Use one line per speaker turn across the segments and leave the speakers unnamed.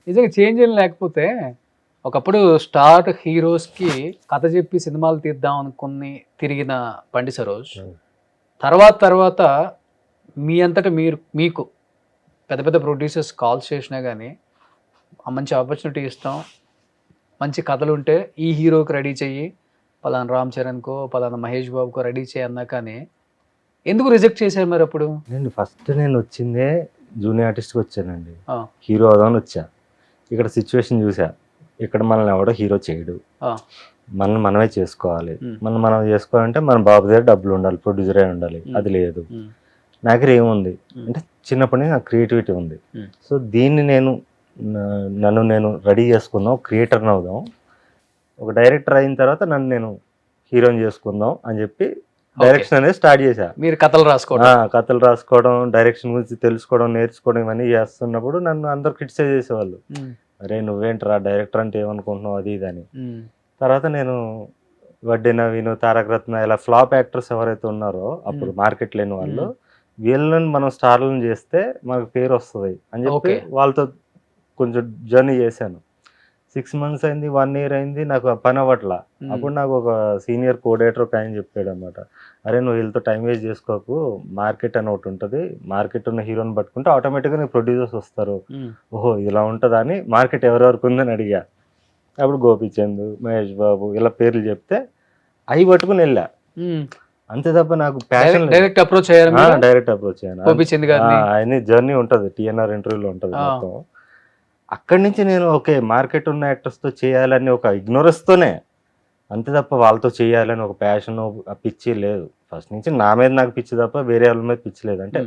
నిజంగా చేంజ్ ఏం లేకపోతే ఒకప్పుడు స్టార్ హీరోస్కి కథ చెప్పి సినిమాలు తీద్దాం అనుకుని తిరిగిన బండి సరోజ్ తర్వాత మీ అంతటా మీకు పెద్ద పెద్ద ప్రొడ్యూసర్స్ కాల్స్ చేసినా కానీ మంచి ఆపర్చునిటీ ఇస్తాం, మంచి కథలు ఉంటే ఈ హీరోకి రెడీ చెయ్యి, పలానా రామ్ చరణ్కో పలానా మహేష్ బాబుకో రెడీ చేయి అన్నా కానీ ఎందుకు రిజెక్ట్ చేశారు మరి అప్పుడు?
నేను వచ్చిందే జూనియర్ ఆర్టిస్ట్కి వచ్చానండి, హీరో అవుదామని వచ్చా. ఇక్కడ సిచ్యువేషన్ చూసా, ఇక్కడ మనల్ని ఎవడో హీరో చేయడు, మనమే చేసుకోవాలి. మనం చేసుకోవాలంటే మన బాబు దగ్గర డబ్బులు ఉండాలి, ప్రొడ్యూసర్ అయి ఉండాలి. అది లేదు. నా దగ్గర ఏముంది అంటే చిన్నప్పటి నుంచి నాకు క్రియేటివిటీ ఉంది. సో దీన్ని నన్ను నేను రెడీ చేసుకుందాం, క్రియేటర్ని అవుదాం, ఒక డైరెక్టర్ అయిన తర్వాత నన్ను నేను హీరోని చేసుకుందాం అని చెప్పి డైరెక్షన్ అనేది స్టార్ట్ చేశా.
మీరు కథలు
రాసుకోవడం, డైరెక్షన్ గురించి తెలుసుకోవడం, నేర్చుకోవడం ఇవన్నీ చేస్తున్నప్పుడు నన్ను అందరు క్రిటిసైజ్ చేసేవాళ్ళు. అరే నువ్వేంట్రా డైరెక్టర్ అంటే ఏమనుకుంటున్నావు, అది ఇది అని. తర్వాత నేను వడ్డీ నవీన్, తారక రత్న ఇలా ఫ్లాప్ యాక్టర్స్ ఎవరైతే ఉన్నారో అప్పుడు మార్కెట్ లేని వాళ్ళు, వీళ్ళని మనం స్టార్లను చేస్తే మనకు పేరు వస్తుంది అని చెప్పి వాళ్ళతో కొంచెం జర్నీ చేశాను. 6 months అయింది, 1 year అయింది, నాకు పని అవ్వట్లా. అప్పుడు నాకు ఒక సీనియర్ కోఆర్డినేటర్ ఒక ఆయన చెప్పాడు అనమాట, అరే నువ్వు వీళ్ళతో టైం వేస్ట్ చేసుకోకు, మార్కెట్ అని ఒకటి ఉంటుంది, మార్కెట్ ఉన్న హీరోని పట్టుకుంటే ఆటోమేటిక్గా నీకు ప్రొడ్యూసర్స్ వస్తారు. ఓహో ఇలా ఉంటుందా అని మార్కెట్ ఎవరెవరికి ఉందని అడిగా. అప్పుడు గోపీచంద్, మహేష్ బాబు ఇలా పేర్లు చెప్తే అవి పట్టుకుని వెళ్ళా. అంతే తప్ప నాకు ప్యాషన్
డైరెక్ట్ అప్రోచ్
అయ్యాను. ఆయన జర్నీ ఉంటుంది, TNR ఇంటర్వ్యూలో ఉంటుంది మొత్తం. అక్కడి నుంచి నేను ఓకే మార్కెట్ ఉన్న యాక్టర్స్తో చేయాలని ఒక ఇగ్నోరెన్స్తోనే, అంతే తప్ప వాళ్ళతో చేయాలని ఒక ప్యాషన్, పిచ్చి లేదు. ఫస్ట్ నుంచి నా మీద నాకు పిచ్చి తప్ప వేరే వాళ్ళ మీద పిచ్చి లేదు. అంటే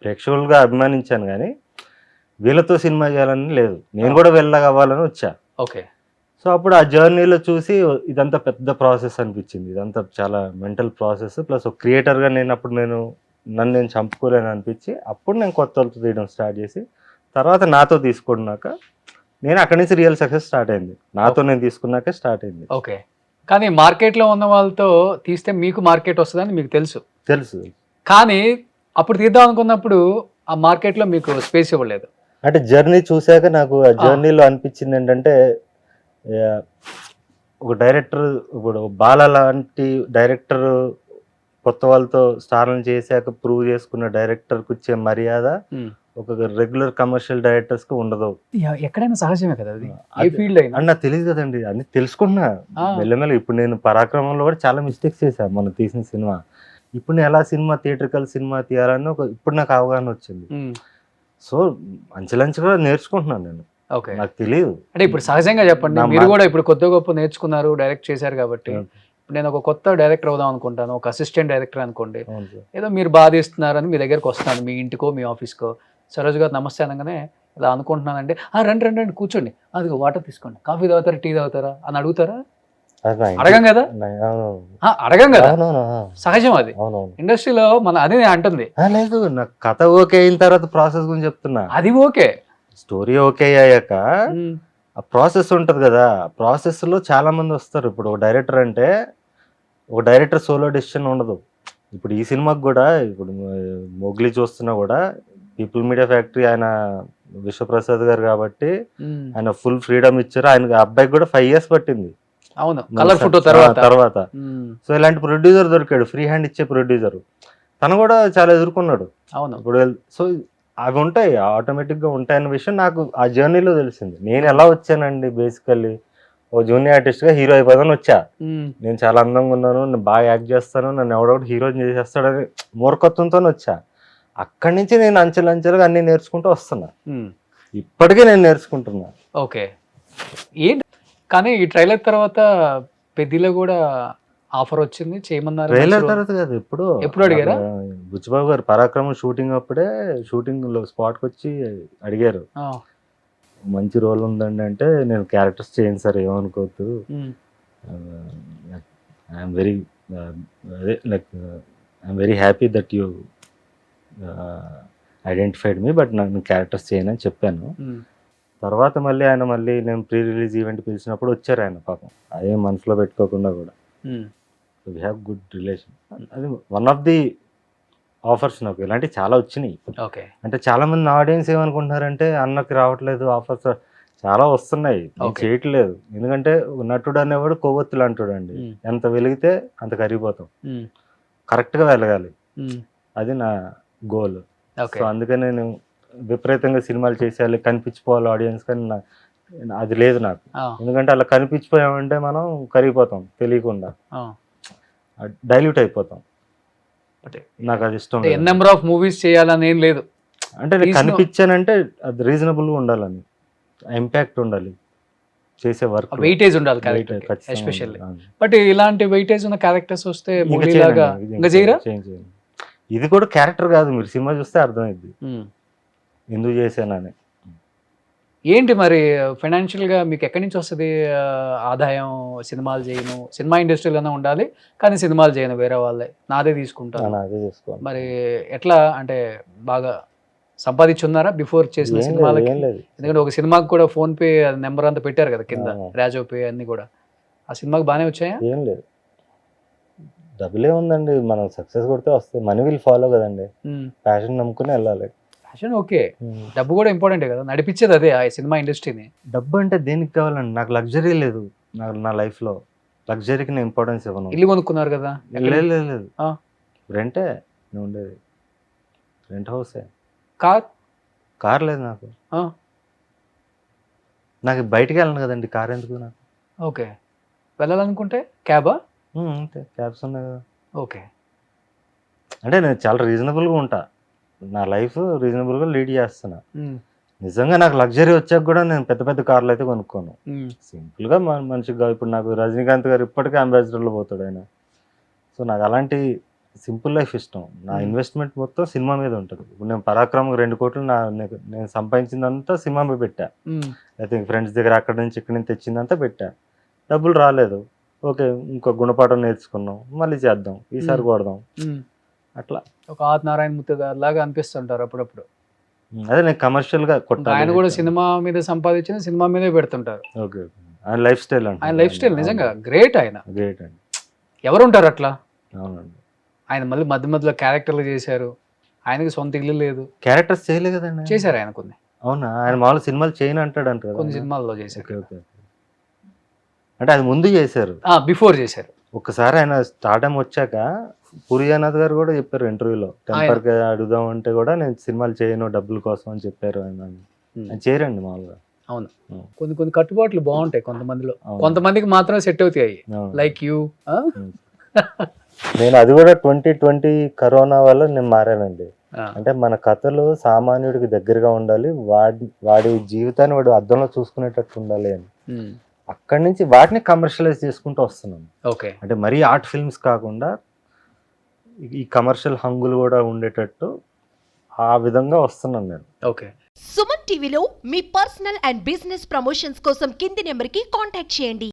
ప్రేక్షకులుగా అభిమానించాను కానీ వీళ్ళతో సినిమా చేయాలని లేదు. నేను కూడా వెళ్ళగవ్వాలని వచ్చా.
ఓకే.
సో అప్పుడు ఆ జర్నీలో చూసి ఇదంతా పెద్ద ప్రాసెస్ అనిపించింది, ఇదంతా చాలా మెంటల్ ప్రాసెస్, ప్లస్ ఒక క్రియేటర్గా నన్ను నేను చంపుకోలేను అనిపించి అప్పుడు నేను కొత్త వాళ్ళతో తీయడం స్టార్ట్ చేసి తర్వాత నాతో తీసుకున్నాక నేను అక్కడి నుంచి రియల్ సక్సెస్ స్టార్ట్ అయింది. నాతో నేను తీసుకున్నాకే స్టార్ట్ అయింది.
ఓకే. కానీ మార్కెట్లో ఉన్న వాళ్ళతో తీస్తే మీకు మార్కెట్ వస్తుందని మీకు తెలుసు. కానీ అప్పుడు తీద్దాం అనుకున్నప్పుడు ఆ మార్కెట్లో మీకు స్పేస్ ఇవ్వలేదు.
అంటే జర్నీ చూశాక నాకు ఆ జర్నీలో అనిపించింది ఏంటంటే, ఒక డైరెక్టర్, ఇప్పుడు బాల లాంటి డైరెక్టర్ కొత్త వాళ్ళతో స్టార్లను చేశాక ప్రూవ్ చేసుకున్న డైరెక్టర్కి వచ్చే మర్యాద ఒక రెగ్యులర్ కమర్షియల్ డైరెక్టర్స్ కి ఉండదు.
ఎక్కడైనా సహజమే కదా అది, ఏ ఫీల్డ్ అయినా.
నాకు తెలియదు కదండి, అన్ని తెలుసుకున్నా మెల్లమెల్ల. ఇప్పుడు నేను పరాక్రమంలో కూడా చాలా మిస్టేక్స్ చేశాను మనం తీసిన సినిమా. ఇప్పుడు నేను ఎలా థియేట్రికల్ సినిమా తీయాలని ఇప్పుడు నాకు అవగాహన వచ్చింది. సో అంచెలంచెలుగా నేర్చుకుంటున్నాను నేను. నాకు తెలియదు
అంటే ఇప్పుడు సహజంగా చెప్పండి, మీరు కూడా ఇప్పుడు కొత్త గొప్ప నేర్చుకున్నారు, డైరెక్ట్ చేశారు కాబట్టి. నేను ఒక కొత్త డైరెక్టర్ అవుదాం అనుకుంటాను, ఒక అసిస్టెంట్ డైరెక్టర్ అనుకోండి, ఏదో మీరు బాధిస్తున్నారని మీ దగ్గరకు వస్తాను, మీ ఇంటికో మీ ఆఫీస్కో, సరోజ్ గారు నమస్తే అనగానే ఇలా అనుకుంటున్నానంటే రండి కూర్చోండి, అది వాటర్ తీసుకోండి, కాఫీ తాగుతారా, టీ తాగుతారా అని అడుగుతారా? అడగం కదా. సహజం అది ఇండస్ట్రీలో. మన అదే అంటుంది.
లేదు, నాకు కథ ఓకే అయిన తర్వాత ప్రాసెస్ గురించి చెప్తున్నా.
అది ఓకే,
స్టోరీ ఓకే అయ్యాక ఆ ప్రాసెస్ ఉంటుంది కదా, ప్రాసెస్ లో చాలా మంది వస్తారు. ఇప్పుడు ఒక డైరెక్టర్ అంటే ఒక డైరెక్టర్ సోలో డెసిషన్ ఉండదు. ఇప్పుడు ఈ సినిమాకి కూడా ఇప్పుడు మోగ్లీ చూస్తున్నా కూడా పీపుల్ మీడియా ఫ్యాక్టరీ ఆయన విశ్వప్రసాద్ గారు కాబట్టి ఆయన ఫుల్ ఫ్రీడమ్ ఇచ్చారు. ఆయనకి అబ్బాయికి కూడా 5 years పట్టింది.
అవును, కలర్ ఫోటో తర్వాత.
సో ఇలాంటి ప్రొడ్యూసర్ దొరికాడు, ఫ్రీ హ్యాండ్ ఇచ్చే ప్రొడ్యూసర్. తను కూడా చాలా ఎదుర్కొన్నాడు.
అవును.
ఇప్పుడు సో అవి ఉంటాయి, ఆటోమేటిక్గా ఉంటాయన్న విషయం నాకు ఆ జర్నీలో తెలిసింది. నేను ఎలా వచ్చానండి, బేసికల్లీ ఓ జూనియర్ ఆర్టిస్ట్గా హీరో అయిపోదాని వచ్చా. నేను చాలా అందంగా ఉన్నాను, నేను బాగా యాక్ట్ చేస్తాను, నన్ను ఎవడొకటి హీరోని చేసేస్తాడని మూర్ఖత్వంతో వచ్చా. అక్కడి నుంచి నేను అంచెలంచెలుగా అన్ని నేర్చుకుంటూ వస్తున్నా. ఇప్పటికీ నేను నేర్చుకుంటున్నా.
ఓకే. ఏంటి కానీ ఈ ట్రైలర్ తర్వాత పెద్దిలో కూడా ఆఫర్ వచ్చింది, చేయమన్నారు.
ట్రైలర్ తర్వాత కాదు,
ఎప్పుడు అడిగారా?
బుచ్చిబాబు గారు పరాక్రమం షూటింగ్ అప్పుడే షూటింగ్ లో స్పాట్కి వచ్చి అడిగారు, మంచి రోల్ ఉందండి అంటే, నేను క్యారెక్టర్స్ చేయను సార్, ఏమనుకోవద్దు, I'm very happy that you identified me, but నేను క్యారెక్టర్స్ చేయను అని చెప్పాను. తర్వాత ఆయన నేను ప్రీ రిలీజ్ ఈవెంట్ పిలిచినప్పుడు వచ్చారు ఆయన, పాపం అదే మనసులో పెట్టుకోకుండా కూడా. We have good relation. అది వన్ ఆఫ్ ది ఆఫర్స్. నాకు ఇలాంటివి చాలా వచ్చినాయి.
ఓకే.
అంటే చాలా మంది ఆడియన్స్ ఏమనుకుంటున్నారంటే అన్నకి రావట్లేదు ఆఫర్స్, చాలా వస్తున్నాయి, నేను
Okay.
చేయట్లేదు. ఎందుకంటే నటుడు అనేవాడు కొవ్వొత్తులు అంటాడండి, ఎంత వెలిగితే అంత కరిగిపోతాం. కరెక్ట్గా వెలగాలి, అది నా గోల్.
ఓకే
సో అందుకని నేను విపరీతంగా సినిమాలు చేసేయాలి, కనిపించిపోవాలి ఆడియన్స్, కానీ అది లేదు నాకు. ఎందుకంటే అలా కనిపించిపోయామంటే మనం కరిగిపోతాం తెలియకుండా, డైల్యూట్ అయిపోతాం. నాకు అది ఇష్టం లేదు.
నెంబర్ ఆఫ్ మూవీస్ చేయాలని ఏం లేదు,
అంటే నేను కనిపించానంటే అది రీజనబుల్గా ఉండాలని, ఇంపాక్ట్ ఉండాలి చేసే వర్క్,
వెయిటేజ్ ఉండాలి క్యారెక్టర్ ఎస్పెషల్లీ. బట్ ఇలాంటి వెయిటేజ్ ఉన్న క్యారెక్టర్స్ వస్తే మూవీలాగా ఇంకా చేయరా?
ఇది కూడా క్యారెక్టర్ కాదు, మీరు సినిమా చూస్తే అర్థమైంది ఎందుకు చేశానని.
ఏంటి మరి ఫైనాన్షియల్ గా మీకు ఎక్కడి నుంచి వస్తుంది ఆదాయం? సినిమాలు చేయను, సినిమా ఇండస్ట్రీలోనే ఉండాలి కానీ సినిమాలు చేయను, వేరే వాళ్ళే నాదే తీసుకుంటాను.
అదే చేసుకోవాలి.
మరి ఎట్లా అంటే బాగా సంపాదించున్నారా బిఫోర్ చేసిన సినిమాలకి? ఎందుకంటే ఒక సినిమాకి కూడా ఫోన్ పే నెంబర్ అంతా పెట్టారు కదా కింద, రాజో పే అన్ని కూడా. ఆ సినిమాకి బాగానే వచ్చాయా?
ఏం లేదు, డబ్బులే ఉందండి, మనం సక్సెస్ కొడితే వస్తాయి. మనీ విల్ ఫాలో కదండి, ప్యాషన్ నమ్ముకుని వెళ్ళాలి.
ఫ్యాషన్ ఓకే, డబ్బు కూడా ఇంపార్టెంట్ కదా, నడిపించేది అదే ఆ సినిమా ఇండస్ట్రీని.
డబ్బు అంటే దేనికి కావాలండి, నాకు లగ్జరీ లేదు, నా లైఫ్లో లగ్జరీకి నేను ఇంపార్టెన్స్ ఇవ్వను.
ఇల్లు కొనుక్కున్నారు కదా?
లేదు, రెంటే నేను ఉండేది, రెంట్ హౌసే. కార్ లేదు నాకు, నాకు బయటికి వెళ్ళను కదండి, కార్ ఎందుకు నాకు?
ఓకే, వెళ్ళాలనుకుంటే క్యాబా?
అంతే, క్యాబ్స్ ఉన్నాయి కదా.
ఓకే,
అంటే నేను చాలా రీజనబుల్గా ఉంటా, నా లైఫ్ రీజనబుల్గా లీడ్ చేస్తున్నా. నిజంగా నాకు లగ్జరీ వచ్చాక కూడా నేను పెద్ద పెద్ద కార్లు అయితే కొనుక్కోను, సింపుల్గా మనిషిగా. ఇప్పుడు నాకు రజనీకాంత్ గారు ఇప్పటికే అంబాసిడర్లో పోతాడు ఆయన. సో నాకు అలాంటి సింపుల్ లైఫ్ ఇష్టం. నా ఇన్వెస్ట్మెంట్ మొత్తం సినిమా మీద ఉంటుంది. ఇప్పుడు నేను పరాక్రమం 2 కోట్లు నేను సంపాదించిందంతా సినిమా మీద పెట్టా. అయితే ఫ్రెండ్స్ దగ్గర అక్కడి నుంచి ఇక్కడి నుంచి తెచ్చిందంతా పెట్టా, డబ్బులు రాలేదు. ఓకే, ఇంకో గుణపాఠం నేర్చుకున్నాం, మళ్ళీ చేద్దాం, ఈసారి కొడదాం, అట్లా.
ఒక నారాయణ మూర్తి గారు లాగా అనిపిస్తుంటారు అప్పుడప్పుడు.
అదే నేను కమర్షియల్గా కొట్టాలి.
ఆయన కూడా సినిమా మీద సంపాదించిన సినిమా మీదే పెడుతుంటారు.
ఓకే, ఆయన లైఫ్ స్టైల్ అంటే,
ఆయన లైఫ్ స్టైల్ నిజంగా గ్రేట్. ఆయన
గ్రేట్ అండి.
ఎవరు ఉంటారు అట్లా?
అవునండి,
ఆయన మళ్ళీ మధ్య మధ్యలో క్యారెక్టర్లు చేశారు, ఆయనకి సొంత ఇల్లు లేదు.
క్యారెక్టర్స్ చేయలేదు కదండి,
చేశారు ఆయన కొన్ని.
అవునా? ఆయన మామూలు సినిమాలు చేయను అంటాడు అంట కదా,
కొన్ని సినిమాల్లో చేశారు.
ఓకే, అంటే అది ముందు చేశారు,
బిఫోర్ చేశారు.
ఒక్కసారి ఆయన స్టార్టమ్ వచ్చాక పూరియానాథ్ గారు కూడా చెప్పారు ఇంటర్వ్యూలో, టెంపర్గా అడుగుదాం అంటే కూడా నేను సినిమాలు చేయను డబ్బుల కోసం అని చెప్పారు. ఆయన చేయరండి మామూలుగా.
అవును, కొన్ని కట్టుబాట్లు బాగుంటాయి కొంతమందిలో, కొంతమందికి మాత్రం సెట్ అవుతాయి. Like you.
నేను అది కూడా 2020 కరోనా వల్ల నేను మారానండి. అంటే మన కథలు సామాన్యుడికి దగ్గరగా ఉండాలి, వాడి జీవితాన్ని వాడు అద్దంలో చూసుకునేటట్టు ఉండాలి అని అక్కడి నుంచి వాటిని కమర్షియలైజ్ చేసుకుంటూ వస్తున్నాం.
ఓకే,
అంటే మరీ ఆర్ట్ ఫిల్మ్స్ కాకుండా ఈ కమర్షియల్ హంగులు కూడా ఉండేటట్టు ఆ విధంగా వస్తున్నాను నేను.
ఓకే.
సుమన్ టీవీలో మీ పర్సనల్ అండ్ బిజినెస్ ప్రమోషన్స్ కోసం కింది నెంబర్కి కాంటాక్ట్ చేయండి.